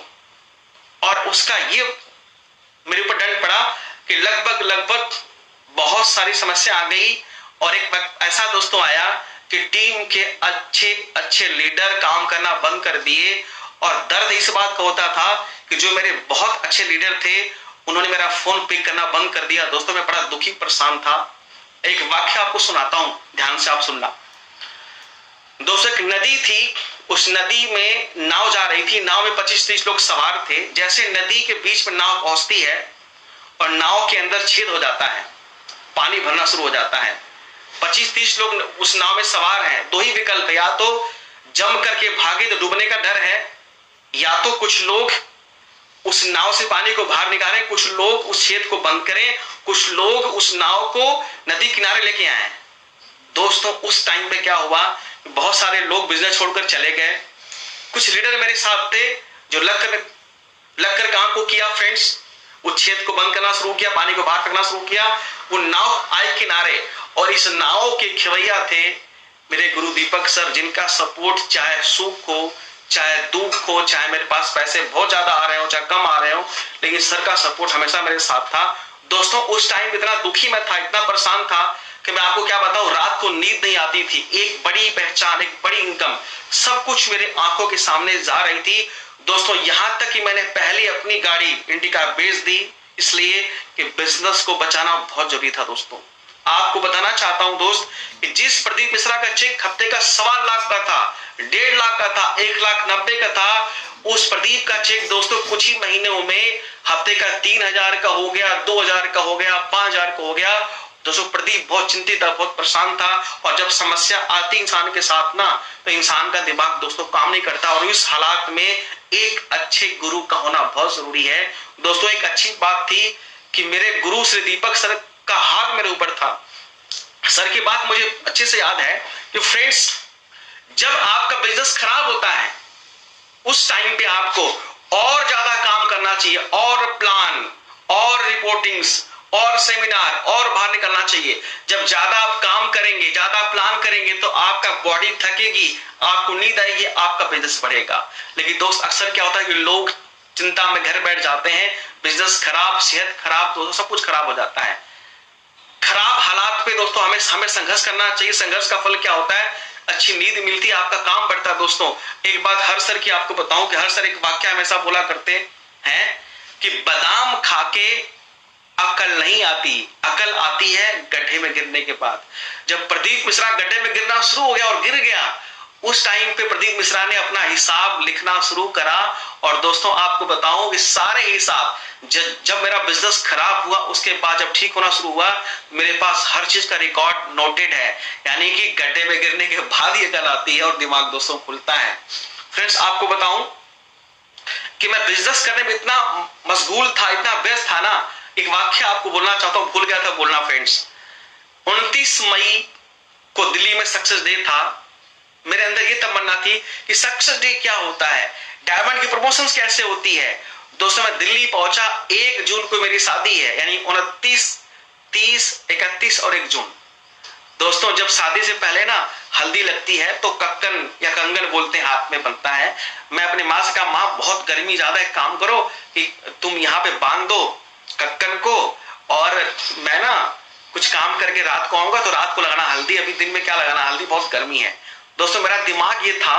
और उसका ये मेरे ऊपर दंड पड़ा कि लगभग बहुत सारी समस्या आ गई। और एक वक्त ऐसा दोस्तों आया कि टीम के अच्छे लीडर काम करना बंद कर दिए। और दर्द इस बात का होता था कि जो मेरे बहुत अच्छे लीडर थे उन्होंने मेरा फोन पिक करना बंद कर दिया। दोस्तों मैं बड़ा दुखी परेशान था। एक वाक्य आपको सुनाता हूं, ध्यान से आप सुनना। दोस्तों एक नदी थी, उस नदी में नाव जा रही थी, नाव में 25-30 लोग सवार थे। जैसे नदी के बीच में नाव पहुंचती है और नाव के अंदर छेद हो जाता है, पानी भरना शुरू हो जाता है। 25-30 लोग उस नाव में सवार हैं। 2 ही विकल्प है, या तो जम करके भागे तो डूबने का डर है, या तो कुछ लोग उस नाव से पानी को बाहर निकालें, कुछ लोग उस छेद को बंद करें, कुछ लोग उस नाव को नदी किनारे लेके आए। दोस्तों उस टाइम पे क्या हुआ, बहुत सारे लोग बिजनेस छोड़कर चले गए, कुछ लीडर मेरे साथ थे जो लगकर काम को किया फ्रेंड्स, उस छेद को बंद करना शुरू किया, पानी को बाहर फेंकना शुरू किया। वो नाव आए किनारे और इस नाव के खेवैया थे मेरे गुरु दीपक सर, जिनका सपोर्ट चाहे सुख हो चाहे दुख हो, चाहे मेरे पास पैसे बहुत ज्यादा आ रहे हो चाहे कम आ रहे हो, लेकिन सर का सपोर्ट हमेशा मेरे साथ था। दोस्तों उस टाइम इतना दुखी मैं था, इतना परेशान था कि मैं आपको क्या बताऊं, रात को नींद नहीं आती थी। एक बड़ी पहचान, एक बड़ी इनकम, सब कुछ मेरे आंखों के सामने जा रही थी। दोस्तों यहां तक कि मैंने पहले अपनी गाड़ी इंडिका बेच दी, इसलिए कि बिजनेस को बचाना बहुत जरूरी था। दोस्तों आपको बताना चाहता हूं दोस्त कि जिस प्रदीप मिश्रा का चेक हफ्ते का 1.25 लाख का था, 1.5 लाख का था, 1,90,000 का था, उस प्रदीप का चेक दोस्तों कुछ ही महीनों में हफ्ते का 3,000 का हो गया, 2,000 का हो गया, 5,000 का हो गया। दोस्तों प्रदीप बहुत चिंतित था, बहुत परेशान था, और जब समस्या आती इंसान के साथ ना, तो इंसान का दिमाग दोस्तों काम नहीं करता, और इस हालात में एक अच्छे गुरु का होना बहुत जरूरी है। दोस्तों एक अच्छी बात थी कि मेरे गुरु श्री दीपक सर का हाथ मेरे ऊपर था। सर की बात मुझे अच्छे से याद है कि फ्रेंड्स, जब आपका बिजनेस खराब होता है उस टाइम पे आपको और ज्यादा काम करना चाहिए, और प्लान, और रिपोर्टिंग्स, और सेमिनार, और बाहर निकलना चाहिए। जब ज्यादा आप काम करेंगे, ज्यादा प्लान करेंगे, तो आपका बॉडी थकेगी, आपको नींद आएगी, आपका बिजनेस बढ़ेगा। लेकिन दोस्त अक्सर क्या होता है कि लोग चिंता में घर बैठ जाते हैं, बिजनेस खराब, सेहत खराब, दोस्तों सब कुछ खराब हो जाता है। खराब हालात पे दोस्तों हमें संघर्ष करना चाहिए। संघर्ष का फल क्या होता है, अच्छी नींद मिलती है, आपका काम बढ़ता है। दोस्तों एक बात हर सर की आपको बताऊं कि हर सर एक वाक्य हमेशा बोला करते हैं कि बादाम खाके अकल नहीं आती, अकल आती है गड्ढे में गिरने के बाद। जब प्रदीप मिश्रा गड्ढे में गिरना शुरू हो गया और गिर गया, उस टाइम पे प्रदीप मिश्रा ने अपना हिसाब लिखना शुरू करा। और दोस्तों आपको बताऊं कि सारे हिसाब जब मेरा बिजनेस खराब हुआ, उसके बाद जब ठीक होना शुरू हुआ, मेरे पास हर चीज का रिकॉर्ड नोटेड है। यानी कि गड्ढे में गिरने के बाद ही अकल आती है और दिमाग दोस्तों खुलता है। फ्रेंड्स आपको बताऊं कि मैं बिजनेस करने में इतना मशगूल था, इतना व्यस्त था ना, एक वाक्य आपको बोलना चाहता हूं, भूल गया था बोलना फ्रेंड्स। 29 मई को दिल्ली में सक्सेस डे था। मेरे अंदर ये तमन्ना थी कि सक्सेस डे क्या होता है, डायमंड की प्रमोशंस कैसे होती है। दोस्तों मैं दिल्ली पहुंचा, 1 जून को मेरी शादी है, यानी 29, 30, 31 और 1 जून। दोस्तों जब शादी से पहले ना हल्दी लगती है तो कक्कन या कंगन बोलते हैं, हाथ में बनता है। मैं अपनी माँ से कहा, माँ बहुत गर्मी ज्यादा है, काम करो कि तुम यहाँ पे बांध दो कक्कन को, और मैं ना कुछ काम करके रात को आऊंगा, तो रात को लगाना हल्दी, अभी दिन में क्या लगाना हल्दी, बहुत गर्मी है। दोस्तों मेरा दिमाग ये था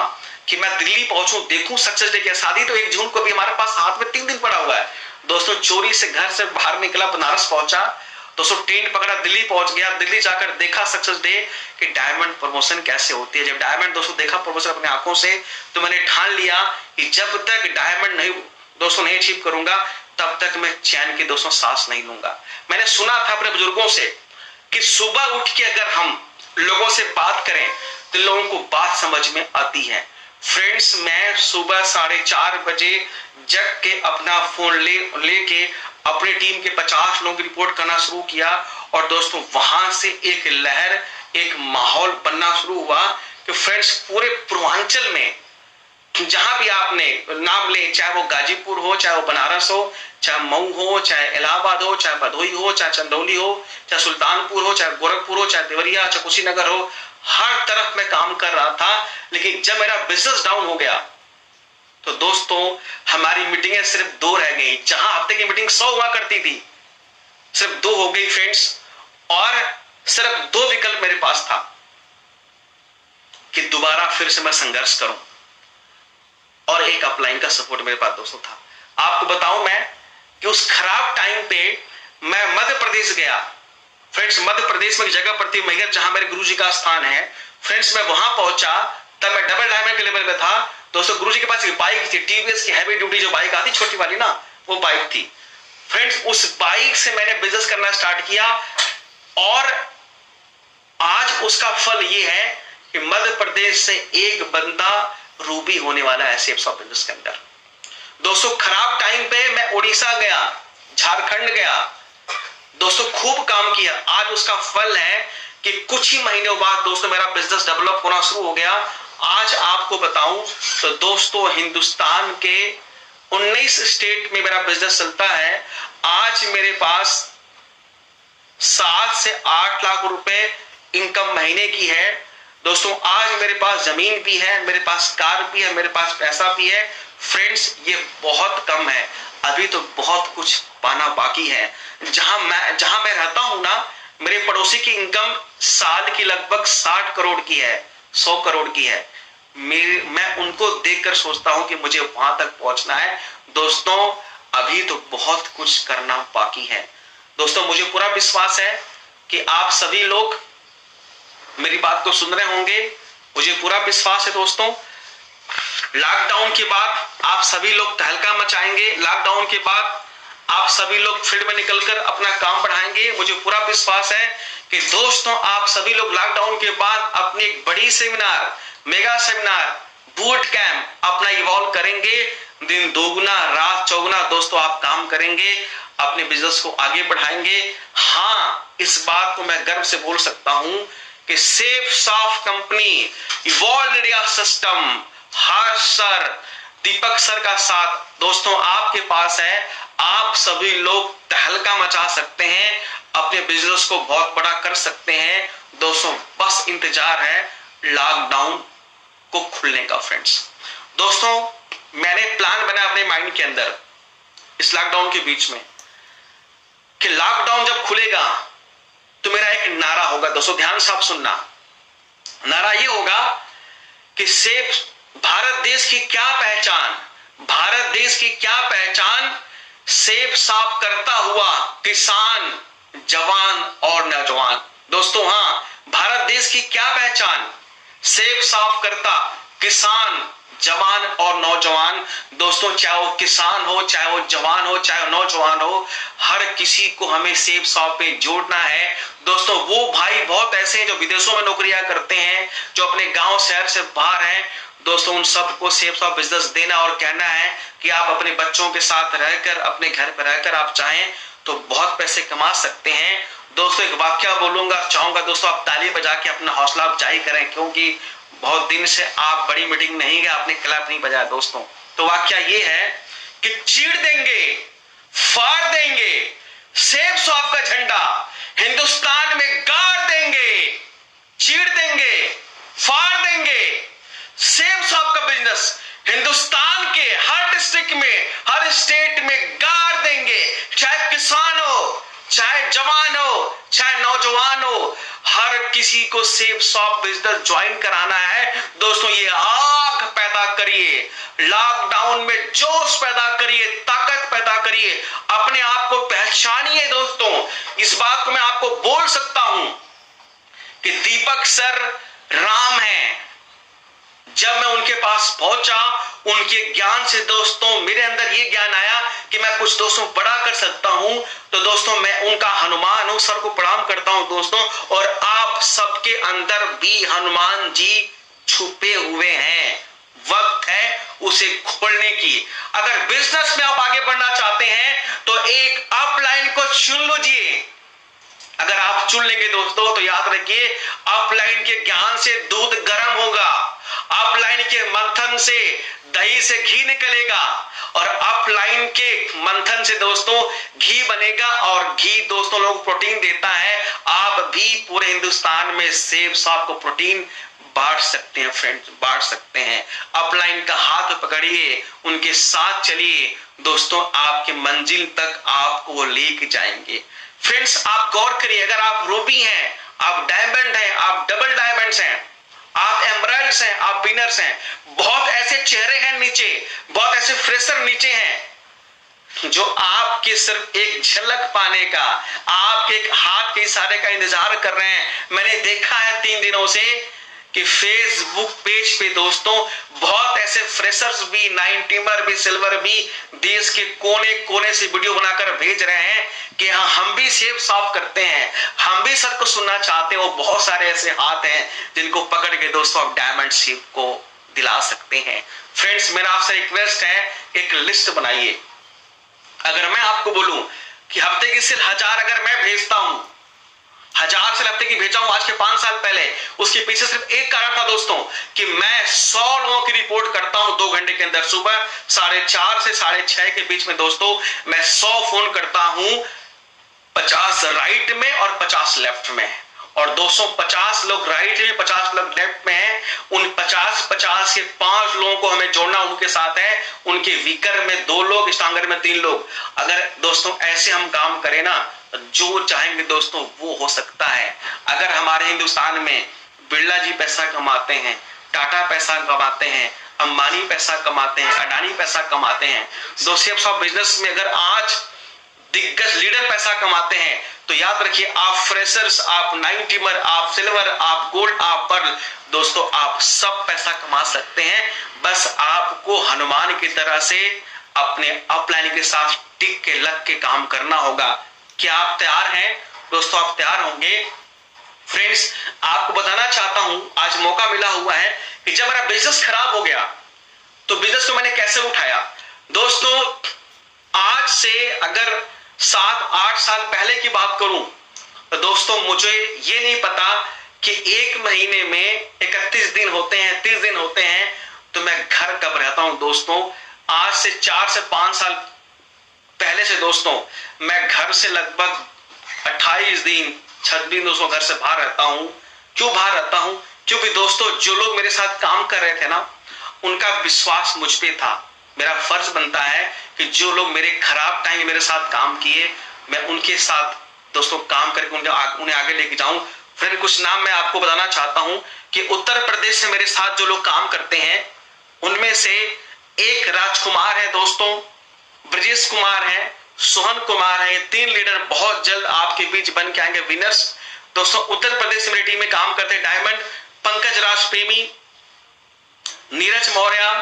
कि मैं दिल्ली पहुंचूं, देखूं सक्सेस डे की शादी तो 1 जून को भी हमारे पास हाथ में 3 दिन पड़ा हुआ है। दोस्तों चोरी से घर से बाहर निकला, बनारस पहुंचा, दोस्तों ट्रेन पकड़ा, दिल्ली पहुंच गया। दिल्ली जाकर देखा सक्सेस डे कि डायमंड प्रमोशन कैसे होती है। जब डायमंड दोस्तों देखा प्रमोशन अपने आंखों से, तो मैंने ठान लिया कि जब तक डायमंड नहीं दोस्तों नहीं अचीव करूंगा, तब तक मैं चैन के दोस्तों सांस नहीं लूंगा। मैंने सुना था अपने बुजुर्गों से कि सुबह उठ के अगर हम लोगों से बात करें तो लोगों को बात समझ में आती है। फ्रेंड्स मैं सुबह 4:30 बजे जग के अपना फोन लेके अपनी टीम के 50 लोगों की रिपोर्ट करना शुरू किया, और दोस्तों वहां से एक लहर, एक माहौल बनना शुरू हुआ कि फ्रेंड्स पूरे पूर्वांचल में जहां भी आपने नाम ले, चाहे वो गाजीपुर हो, चाहे वो बनारस हो, चाहे मऊ हो, चाहे इलाहाबाद हो, चाहे भदोही हो, चाहे चंदौली हो, चाहे सुल्तानपुर हो, चाहे गोरखपुर हो, चाहे देवरिया, चाहे कुशीनगर हो, हर तरफ मैं काम कर रहा था। लेकिन जब मेरा बिजनेस डाउन हो गया तो दोस्तों हमारी मीटिंगें सिर्फ 2 रह गई। जहां हफ्ते की मीटिंग 100 हुआ करती थी, सिर्फ 2 हो गई फ्रेंड्स, और सिर्फ 2 विकल्प मेरे पास था कि दोबारा फिर से मैं संघर्ष करूं, और एक अपलाइन का सपोर्ट मेरे पास दोस्तों था। आपको बताऊं मैं कि उस खराब टाइम पे मैं मध्य प्रदेश गया। फ्रेंड्स मध्य प्रदेश में एक जगह पड़ती है मैहर, जहां मेरे गुरुजी का स्थान है। फ्रेंड्स मैं वहां पहुंचा, तब मैं डबल डायमंड के लेवल में था। दोस्तों गुरुजी के पास एक बाइक थी, टीवीएस की हैवी ड्यूटी जो बाइक आती छोटी वाली ना, वो बाइक थी। फ्रेंड्स उस बाइक से मैंने बिजनेस करना स्टार्ट किया, और आज उसका फल ये है कि मध्य प्रदेश से एक बंदा रूबी होने वाला है सेप्स ऑफ बिजनेस के अंदर। दोस्तों खराब टाइम पे मैं उड़ीसा गया, झारखंड गया, दोस्तों खूब काम किया। आज उसका फल है कि कुछ ही महीनों बाद दोस्तों मेरा बिजनेस डेवलप होना शुरू हो गया, आज आपको बताऊं तो दोस्तों हिंदुस्तान के 19 स्टेट में मेरा बिजनेस चलता है। आज मेरे पास 7 से 8 लाख रुपए इनकम महीने की है दोस्तों। आज मेरे पास जमीन भी है, मेरे पास कार भी है, मेरे पास पैसा भी है। फ्रेंड्स ये बहुत कम है, अभी तो बहुत कुछ पाना बाकी है। जहां मैं रहता हूं ना, मेरे पड़ोसी की इनकम साल की लगभग 60 करोड़ की है, 100 करोड़ की है। मैं उनको देखकर सोचता हूं कि मुझे वहां तक पहुंचना है। दोस्तों अभी तो बहुत कुछ करना बाकी है। दोस्तों मुझे पूरा विश्वास है कि आप सभी लोग मेरी बात को सुन रहे होंगे। मुझे पूरा विश्वास है दोस्तों, लॉकडाउन के बाद आप सभी लोग तहलका मचाएंगे। लॉकडाउन के बाद आप सभी लोग फील्ड में निकलकर अपना काम बढ़ाएंगे। मुझे पूरा विश्वास है कि दोस्तों आप सभी लोग लॉकडाउन के बाद अपनी एक बड़ी seminar, mega seminar, boot camp अपना इवॉल्व करेंगे। दिन दोगुना रात चौगुना दोस्तों आप काम करेंगे, अपने बिजनेस को आगे बढ़ाएंगे। हाँ, इस बात को मैं गर्व से बोल सकता हूं कि safe soft company, evolve India system, Harsh sir, Deepak sir का साथ दोस्तों आपके पास है। आप सभी लोग तहलका मचा सकते हैं, अपने बिजनेस को बहुत बड़ा कर सकते हैं दोस्तों। बस इंतजार है लॉकडाउन को खुलने का। फ्रेंड्स दोस्तों मैंने प्लान बनाया अपने माइंड के अंदर इस लॉकडाउन के बीच में कि लॉकडाउन जब खुलेगा तो मेरा एक नारा होगा। दोस्तों ध्यान से आप सुनना, नारा ये होगा कि सेफ भारत देश की क्या पहचान, भारत देश की क्या पहचान, सेब साफ करता हुआ किसान, जवान और नौजवान। दोस्तों हाँ, भारत देश की क्या पहचान, सेब साफ करता किसान, जवान और नौजवान। दोस्तों चाहे वो किसान हो, चाहे वो जवान हो, चाहे वो नौजवान हो, हर किसी को हमें सेब साफ पे जोड़ना है। दोस्तों वो भाई बहुत ऐसे हैं जो विदेशों में नौकरियां करते हैं, जो अपने गांव शहर से बाहर हैं। दोस्तों उन सबको सेफ सॉफ्ट बिजनेस देना और कहना है कि आप अपने बच्चों के साथ रहकर, अपने घर पर रहकर आप चाहें तो बहुत पैसे कमा सकते हैं। दोस्तों एक वाक्य बोलूंगा, चाहूंगा दोस्तों आप ताली बजा के अपना हौसला अफजाई करें, क्योंकि बहुत दिन से आप बड़ी मीटिंग नहीं गए, आपने क्लैप नहीं बजाया दोस्तों। तो वाक्य ये है कि चीर देंगे, फाड़ देंगे सेफ सॉफ्ट का झंडा, हिंदुस्तान में गाड़ देंगे। चीर देंगे, फाड़ देंगे सेब सॉफ्ट का बिजनेस, हिंदुस्तान के हर डिस्ट्रिक्ट में, हर स्टेट में गाड़ देंगे। चाहे किसान हो, चाहे जवान हो, चाहे नौजवान हो, हर किसी को सेब सॉफ्ट बिजनेस ज्वाइन कराना है। दोस्तों ये आग पैदा करिए, लॉकडाउन में जोश पैदा करिए, ताकत पैदा करिए, अपने आप को पहचानिए। दोस्तों इस बात को मैं आपको बोल सकता हूं कि दीपक सर राम हैं। जब मैं उनके पास पहुंचा, उनके ज्ञान से दोस्तों मेरे अंदर ये ज्ञान आया कि मैं कुछ दोस्तों बड़ा कर सकता हूं। तो दोस्तों मैं उनका हनुमान हूं, सर को प्रणाम करता हूं दोस्तों। और आप सबके अंदर भी हनुमान जी छुपे हुए हैं, वक्त है उसे खोलने की। अगर बिजनेस में आप आगे बढ़ना चाहते हैं तो एक अपलाइन को चुन लीजिए। अगर आप चुन लेंगे दोस्तों तो याद रखिए अपलाइन के ज्ञान से दूध गर्म होगा, अपलाइन के मंथन से दही से घी निकलेगा, और अपलाइन के मंथन से दोस्तों घी बनेगा, और घी दोस्तों लोग प्रोटीन देता है। आप भी पूरे हिंदुस्तान में सेब सॉफ्ट को प्रोटीन बांट सकते हैं फ्रेंड्स, बांट सकते हैं। अपलाइन का हाथ पकड़िए, उनके साथ चलिए दोस्तों, आपके मंजिल तक आपको लेके जाएंगे। फ्रेंड्स आप गौर करिए, अगर आप रूबी हैं, आप डायमंड हैं, आप डबल डायमंड्स हैं, आप एमराल्ड्स हैं, आप विनर्स हैं, बहुत ऐसे चेहरे हैं नीचे, बहुत ऐसे फ्रेशर नीचे हैं जो आपके सिर्फ एक झलक पाने का, आपके एक हाथ के इशारे का इंतजार कर रहे हैं। मैंने देखा है 3 दिनों से कि फेसबुक पेज पे दोस्तों बहुत ऐसे फ्रेशर्स भी, 9 भी, सिल्वर भी देश के कोने कोने से वीडियो बनाकर भेज रहे हैं कि हाँ हम भी सेब साफ करते हैं, हम भी सर को सुनना चाहते हैं। वो बहुत सारे ऐसे हाथ हैं जिनको पकड़ के दोस्तों आप डायमंड शेप को दिला सकते हैं। फ्रेंड्स मेरा आपसे रिक्वेस्ट है, एक लिस्ट बनाइए। अगर मैं आपको बोलूं कि हफ्ते की सिर्फ 1000 अगर मैं भेजता हूं 1000 से हफ्ते की भेजा हूं आज के 5 साल पहले। उसके पीछे सिर्फ एक कारण था दोस्तों कि मैं 100 लोगों की रिपोर्ट करता हूं 2 घंटे के अंदर। सुबह 4:30 से 6:30 के बीच में दोस्तों मैं 100 फोन करता हूं, 50 राइट में और 50 लेफ्ट में। और 250 लोग राइट में, 50 लोग लेफ्ट में हैं। उन 50 के 5 लोगों को हमें जोड़ना उनके साथ है। उनके वीकर में 2 लोग, स्ट्रांगर में 3 लोग। अगर दोस्तों ऐसे हम काम करें ना, जो चाहेंगे दोस्तों वो हो सकता है। अगर हमारे हिंदुस्तान में बिरला जी पैसा कमाते हैं, टाटा पैसा कमाते हैं, अंबानी पैसा कमाते हैं, अडानी पैसा कमाते हैं, दोस्तों ऑफ बिजनेस में अगर आज दिग्गज लीडर पैसा कमाते हैं, तो याद रखिए आप फ्रेशर्स, आप 9 टीमर, आप सिल्वर, आप गोल्ड, आप पर्ल, दोस्तों आप सब पैसा कमा सकते हैं। बस आपको हनुमान की तरह से अपने अपलाइन के साथ टिक के लग के काम करना होगा। क्या आप तैयार हैं दोस्तों? आप तैयार होंगे? फ्रेंड्स, आपको बताना चाहता हूं, आज मौका मिला हुआ है कि जब मेरा बिजनेस खराब हो गया तो बिजनेस को मैंने कैसे उठाया। दोस्तों आज से अगर 7-8 साल पहले की बात करूं तो दोस्तों मुझे ये नहीं पता कि 1 महीने में 31 दिन होते हैं, 30 दिन होते हैं, तो मैं घर कब रहता हूं दोस्तों। आज से 4 से 5 साल पहले से दोस्तों मैं घर से लगभग 28 दिन 26 दिन दोस्तों घर से बाहर रहता हूं। क्यों बाहर रहता हूं? क्योंकि दोस्तों जो लोग मेरे साथ काम कर रहे थे ना, उनका विश्वास मुझ पे था। मेरा फर्ज बनता है कि जो लोग मेरे खराब टाइम मेरे साथ काम किए, मैं उनके साथ दोस्तों काम करके उन्हें आगे लेके जाऊं। फ्रेंड, कुछ नाम मैं आपको बताना चाहता हूं कि उत्तर प्रदेश से मेरे साथ जो लोग काम करते हैं, उनमें से एक राजकुमार है दोस्तों, ब्रजेश कुमार है, सोहन कुमार है। 3 लीडर बहुत जल्द आपके बीच बन के आएंगे विनर्स। दोस्तों उत्तर प्रदेश से मेरी टीम में काम करते हैं डायमंड, पंकज राज प्रेमी, नीरज मौर्य,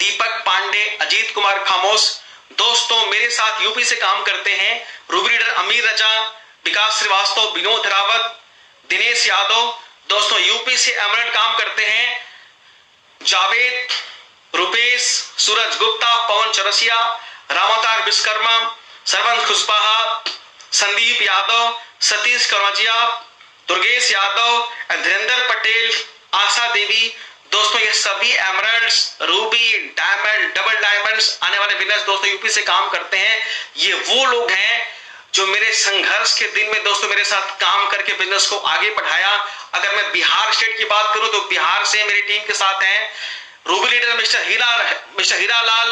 दीपक पांडे, अजीत कुमार खामोश। दोस्तों मेरे साथ यूपी से काम करते हैं रूबी लीडर अमीर रजा, विकास श्रीवास्तव, विनोद रावत, दिनेश यादव। दोस्तों यूपी से एमरल्ड काम करते हैं जावेद, रुपेश, सूरज गुप्ता, पवन चौरसिया, रामावतार विश्वकर्मा, सरवंत खुशबहा, संदीप यादव, सतीश करवजिया, दुर्गेश यादव, धीरेन्द्र पटेल, आशा देवी। दोस्तों ये सभी emeralds, Ruby, diamond, double diamonds आने वाले विनर्स दोस्तों यूपी से काम करते हैं। ये वो लोग हैं जो मेरे संघर्ष के दिन में दोस्तों मेरे साथ काम करके बिजनेस को आगे बढ़ाया। अगर मैं बिहार स्टेट की बात करूं तो बिहार से मेरी टीम के साथ हैं ruby leader mister Hiralal,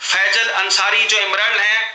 Faizal Ansari जो एमरल्ड हैं,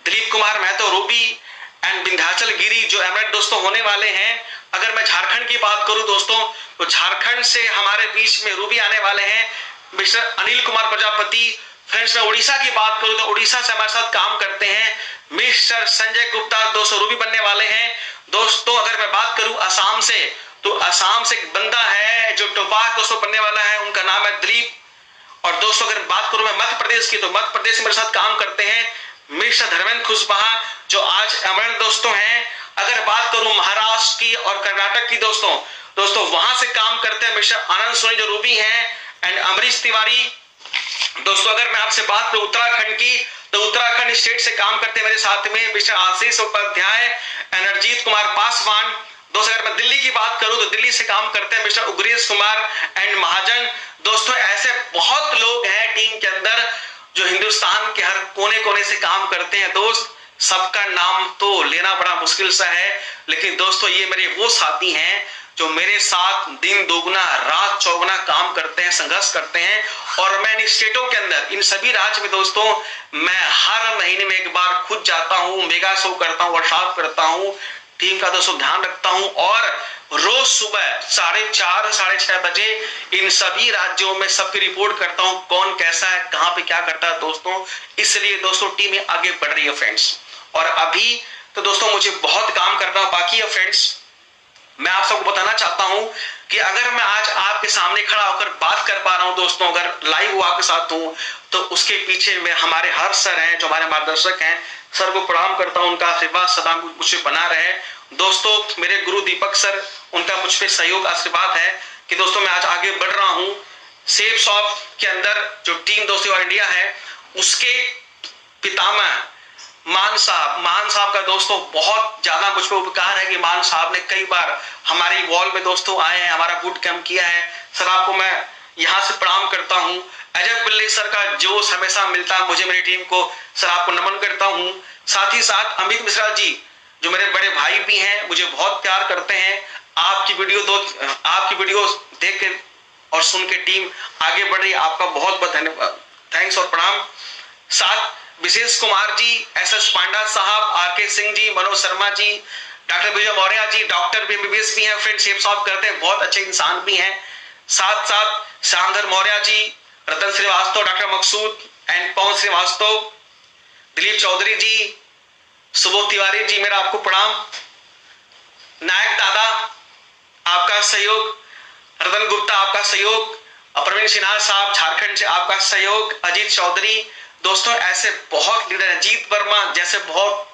दिलीप कुमार महतो रूबी एंड विंध्याचल गिरी जो एमरल्ड दोस्तों होने वाले हैं। अगर मैं झारखंड की बात करूं दोस्तों तो झारखंड से हमारे बीच में रूबी आने वाले हैं मिस्टर अनिल कुमार प्रजापति। फ्रेंड्स, मैं उड़ीसा की बात करूं तो उड़ीसा से हमारे साथ काम करते हैं मिस्टर संजय गुप्ता, दोस्तों रूबी बनने वाले हैं। दोस्तों अगर मैं बात करूं असम से तो असम से एक बंदा है जो टोपाज दोस्तों बनने वाला है, उनका नाम है दिलीप। और दोस्तों अगर बात करूं मैं मध्य प्रदेश की तो मध्य प्रदेश में मेरे साथ काम करते हैं मिस्टर धर्मेंद्र खुशबहा जो आज एमरल्ड दोस्तों हैं। अगर बात करूं महाराष्ट्र की और कर्नाटक की दोस्तों वहां से काम करते हैं मिस्टर आनंद सोनी जो रूबी हैं एंड अमरीश तिवारी। दोस्तों अगर मैं आपसे बात करूं उत्तराखंड की तो उत्तराखंड स्टेट से काम करते हैं मेरे साथ में मिस्टर आशीष उपाध्याय एंड अरजीत कुमार पासवान। दोस्तों अगर मैं दिल्ली की बात करूं तो दिल्ली से काम करते हैं मिस्टर उग्रेश कुमार एंड महाजन। दोस्तों ऐसे बहुत लोग हैं टीम के अंदर जो हिंदुस्तान के हर कोने कोने से काम करते हैं। दोस्त सबका नाम तो लेना बड़ा मुश्किल सा है, लेकिन दोस्तों ये मेरे वो साथी हैं जो मेरे साथ दिन दोगुना रात चौगुना काम करते हैं, संघर्ष करते हैं। और मैं इन स्टेटों के अंदर इन सभी राज्य में दोस्तों मैं हर महीने में एक बार खुद जाता हूँ, मेगा शो करता हूँ, वर्कशॉप करता हूँ, टीम का दोस्तों ध्यान रखता हूँ और रोज सुबह 4:30 साढ़े 6 बजे इन सभी राज्यों में सबकी रिपोर्ट करता हूँ कौन कैसा है, कहां पे क्या करता है दोस्तों। इसलिए दोस्तों टीमें आगे बढ़ रही है फ्रेंड्स। और अभी तो दोस्तों मुझे बहुत काम करना बाकी है फ्रेंड्स। मैं आप सबको बताना चाहता हूं कि अगर मैं आज आपके सामने खड़ा होकर बात कर पा रहा हूं दोस्तों, अगर लाइव आपके साथ हूं तो उसके पीछे में हमारे हर सर हैं जो हमारे मार्गदर्शक हैं। सर को प्रणाम करता हूं, उनका आशीर्वाद सदा मुझ पे बना रहे। दोस्तों मेरे गुरु दीपक सर, उनका मुझ पे सहयोग आशीर्वाद है कि दोस्तों मैं आज आगे बढ़ रहा हूं। सेफ शॉप के अंदर जो टीम दोस्तों इंडिया है उसके पितामह मान साहब का दोस्तों बहुत ज्यादा मुझ पर उपकार है कि मान साहब ने कई बार हमारी वॉल में दोस्तों आए हैं, हमारा बूट कैंप किया है। सर आपको मैं यहाँ से प्रणाम करता हूँ। अजय पिल्ले सर का जोश हमेशा मिलता है मुझे, मेरी टीम को, सर आपको नमन करता हूँ। साथ ही साथ अमित मिश्रा जी जो मेरे बड़े भाई भी हैं, मुझे बहुत प्यार करते हैं। आपकी वीडियो देख के और सुन के टीम आगे बढ़ रही है, आपका बहुत बहुत धन्यवाद, थैंक्स और प्रणाम। साथ विशेष कुमार जी, एस पांडा साहब, R K. Singh ji, Manoj Sharma ji, doctor Vijay Maurya ji, doctor MBBS भी हैं, फ्रेंडशिप सॉल्व करते हैं, बहुत अच्छे इंसान भी हैं। साथ साथ श्यामधर मौर्य जी, रतन श्रीवास्तव, डॉक्टर मकसूद एंड पवन श्रीवास्तव, दिलीप चौधरी जी, सुबोध तिवारी जी, मेरा आपको प्रणाम। नायक दादा आपका सहयोग, रतन गुप्ता आपका सहयोग, प्रवीण सिन्हा साहब झारखंड से आपका सहयोग, अजीत चौधरी, दोस्तों ऐसे बहुत लीडर हैं, जीत वर्मा जैसे बहुत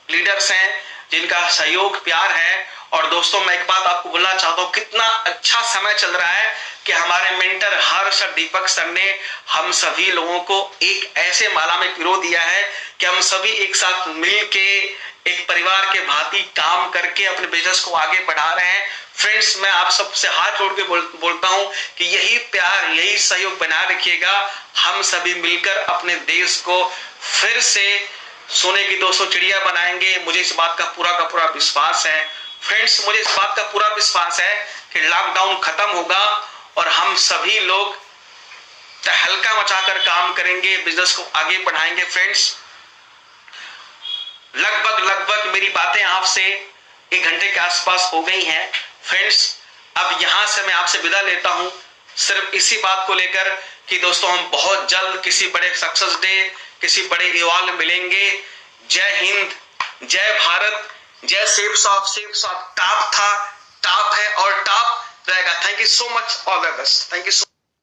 लीडर्स हैं जिनका सहयोग प्यार है। और दोस्तों मैं एक बात आपको बोलना चाहता हूं, कितना अच्छा समय चल रहा है कि हमारे मेंटर हर्ष और दीपक सर ने हम सभी लोगों को एक ऐसे माला में पिरो दिया है कि हम सभी एक साथ मिल के एक परिवार के भांति काम करके अपने बिजनेस को आगे बढ़ा रहे हैं। फ्रेंड्स मैं आप सबसे हाथ जोड़ के बोलता हूं कि यही प्यार, यही सहयोग बनाए रखिएगा। हम सभी मिलकर अपने देश को फिर से सोने की 200 चिड़िया बनाएंगे। मुझे इस बात का पूरा विश्वास है। फ्रेंड्स मुझे इस बात का पूरा विश्वास है कि लॉकडाउन खत्म होगा और हम सभी लोग तहलका मचाकर काम करेंगे, बिजनेस को आगे बढ़ाएंगे। फ्रेंड्स लगभग मेरी बातें आपसे 1 घंटे के आसपास हो गई हैं। फ्रेंड्स अब यहां से मैं आपसे विदा लेता हूं, सिर्फ इसी बात को लेकर कि दोस्तों हम बहुत जल्द किसी बड़े सक्सेस डे, किसी बड़े इवाल में मिलेंगे। जय हिंद, जय भारत, जय सेफ सॉफ्ट। टॉप था, टॉप है और टॉप रहेगा। Thank you so much, all the best. Thank you so